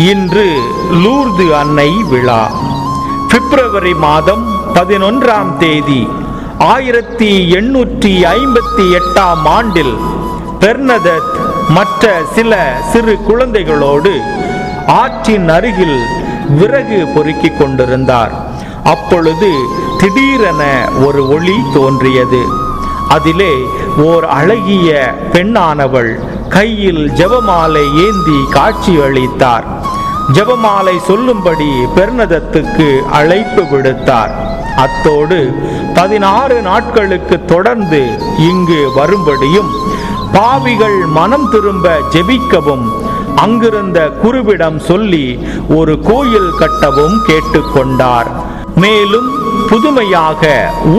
இன்று லூர்து அன்னை விழா. பிப்ரவரி மாதம் 11ஆம் தேதி 1858ஆம் ஆண்டில் பெர்னதத் மற்ற சில சிறு குழந்தைகளோடு ஆற்றின் அருகில் விறகு பொறுக்கிக் கொண்டிருந்தார். அப்பொழுது திடீரென ஒரு ஒளி தோன்றியது. அதிலே ஓர் அழகிய பெண்ணானவள் கையில் ஜெபமாலை ஏந்தி காட்சி அளித்தார். ஜெபமாலை சொல்லும்படி பெர்னதத்துக்கு அழைப்பு விடுத்தார். அத்தோடு 16 நாட்களுக்கு தொடர்ந்து இங்கு வரும்படியும் பாவிகள் மனம் திரும்ப ஜெபிக்கவும் அங்கிருந்த குருவிடம் சொல்லி ஒரு கோயில் கட்டவும் கேட்டுக்கொண்டார். மேலும் புதுமையாக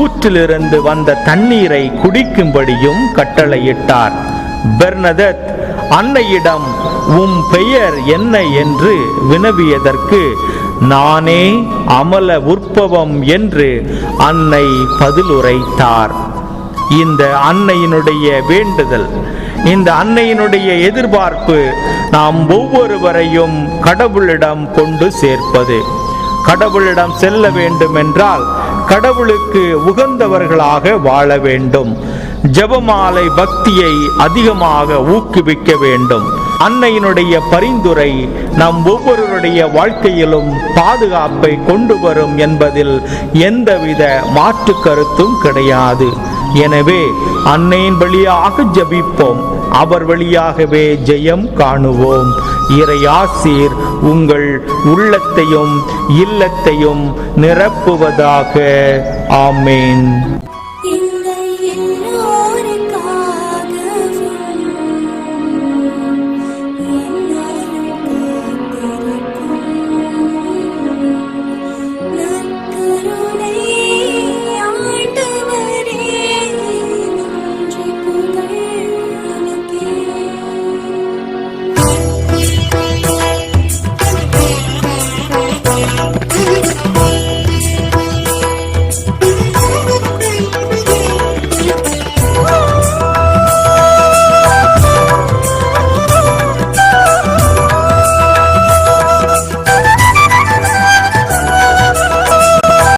ஊற்றிலிருந்து வந்த தண்ணீரை குடிக்கும்படியும் கட்டளையிட்டார். பெர்னதத் அன்னையிடம் உம் பெயர் என்ன என்று வினவியதற்கு நானே அமல உற்பவம் என்று அன்னை பதிலுரைத்தார். இந்த அன்னையினுடைய வேண்டுதல், இந்த அன்னையினுடைய எதிர்பார்ப்பு நாம் ஒவ்வொருவரையும் கடவுளிடம் கொண்டு சேர்ப்பது. கடவுளிடம் செல்ல வேண்டும் என்றால் கடவுளுக்கு உகந்தவர்களாக வாழ வேண்டும். ஜெபமாலை பக்தியை அதிகமாக ஊக்குவிக்க வேண்டும். அன்னையினுடைய பரிந்துரை நம் ஒவ்வொருவருடைய வாழ்க்கையிலும் பாதுகாப்பை கொண்டு வரும் என்பதில் எந்தவித மாற்று கருத்தும் கிடையாது. எனவே அன்னையின் வழியாக ஜெபிப்போம், அவர் வழியாகவே ஜெயம் காணுவோம். இறையாசீர் உங்கள் உள்ளத்தையும் இல்லத்தையும் நிரப்புவதாக. ஆமேன்.